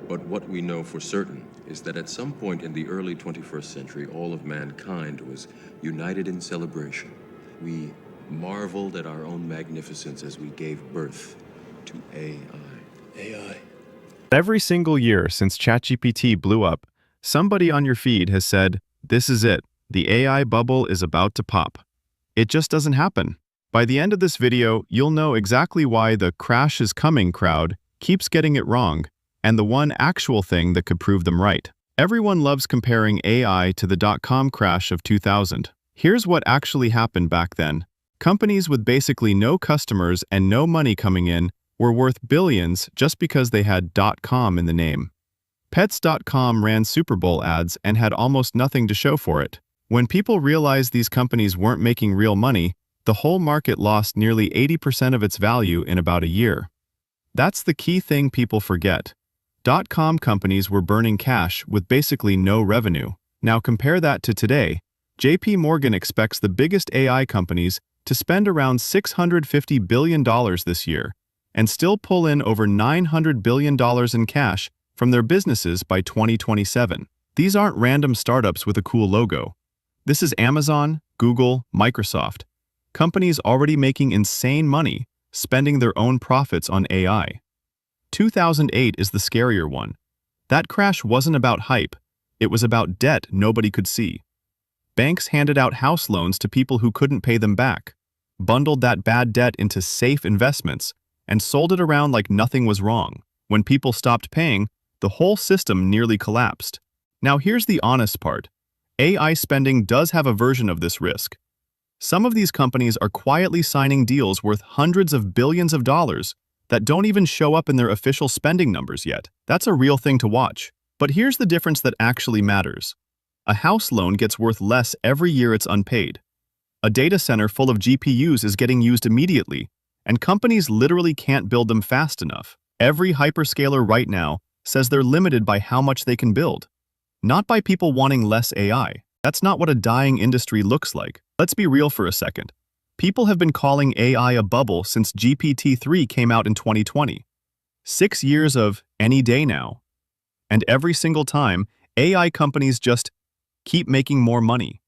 But what we know for certain is that at some point in the early 21st century, all of mankind was united in celebration. We marveled at our own magnificence as we gave birth to AI. Every single year since ChatGPT blew up, somebody on your feed has said, "This is it. The AI bubble is about to pop." It just doesn't happen. By the end of this video, you'll know exactly why the "crash is coming" crowd keeps getting it wrong, and the one actual thing that could prove them right. Everyone loves comparing AI to the dot-com crash of 2000. Here's what actually happened back then. Companies with basically no customers and no money coming in were worth billions just because they had .com in the name. Pets.com ran Super Bowl ads and had almost nothing to show for it. When people realized these companies weren't making real money, the whole market lost nearly 80% of its value in about a year. That's the key thing people forget. .com companies were burning cash with basically no revenue. Now compare that to today. JPMorgan expects the biggest AI companies to spend around $650 billion this year and still pull in over $900 billion in cash from their businesses by 2027. These aren't random startups with a cool logo. This is Amazon, Google, Microsoft. Companies already making insane money, spending their own profits on AI. 2008 is the scarier one. That crash wasn't about hype, it was about debt nobody could see. Banks handed out house loans to people who couldn't pay them back, bundled that bad debt into safe investments, and sold it around like nothing was wrong. When people stopped paying, the whole system nearly collapsed. Now here's the honest part. AI spending does have a version of this risk. Some of these companies are quietly signing deals worth hundreds of billions of dollars that don't even show up in their official spending numbers yet. That's a real thing to watch. But here's the difference that actually matters. A house loan gets worth less every year it's unpaid. A data center full of GPUs is getting used immediately, and companies literally can't build them fast enough. Every hyperscaler right now says they're limited by how much they can build, not by people wanting less AI. That's not what a dying industry looks like. Let's be real for a second. People have been calling AI a bubble since GPT-3 came out in 2020. 6 years of any day now. And every single time, AI companies just keep making more money.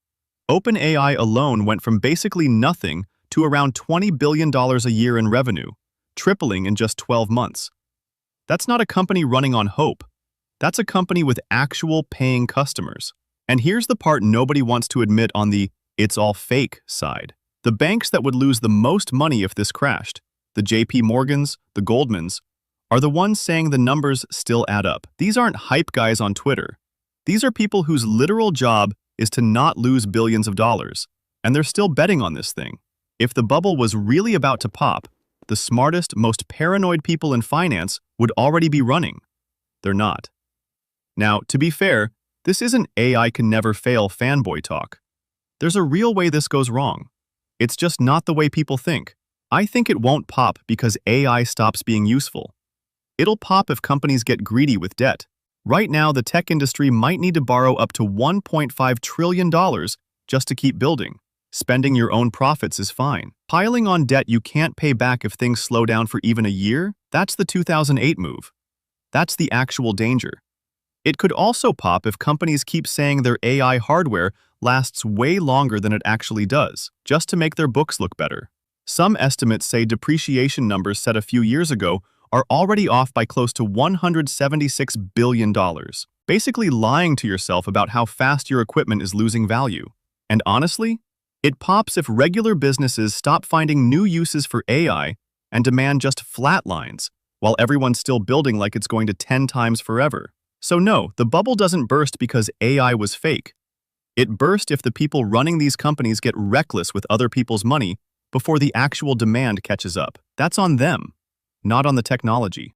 OpenAI alone went from basically nothing to around $20 billion a year in revenue, tripling in just 12 months. That's not a company running on hope. That's a company with actual paying customers. And here's the part nobody wants to admit on the "it's all fake" side. The banks that would lose the most money if this crashed, the JPMorgans, the Goldmans, are the ones saying the numbers still add up. These aren't hype guys on Twitter. These are people whose literal job is to not lose billions of dollars, and they're still betting on this thing. If the bubble was really about to pop, the smartest, most paranoid people in finance would already be running. They're not. Now, to be fair, this isn't AI can never fail fanboy talk. There's a real way this goes wrong. It's just not the way people think. I think it won't pop because AI stops being useful. It'll pop if companies get greedy with debt. Right now, the tech industry might need to borrow up to $1.5 trillion just to keep building. Spending your own profits is fine. Piling on debt you can't pay back if things slow down for even a year? That's the 2008 move. That's the actual danger. It could also pop if companies keep saying their AI hardware lasts way longer than it actually does, just to make their books look better. Some estimates say depreciation numbers set a few years ago are already off by close to $176 billion, basically lying to yourself about how fast your equipment is losing value. And honestly, it pops if regular businesses stop finding new uses for AI and demand just flat lines, while everyone's still building like it's going to 10 times forever. So no, the bubble doesn't burst because AI was fake. It burst if the people running these companies get reckless with other people's money before the actual demand catches up. That's on them, not on the technology.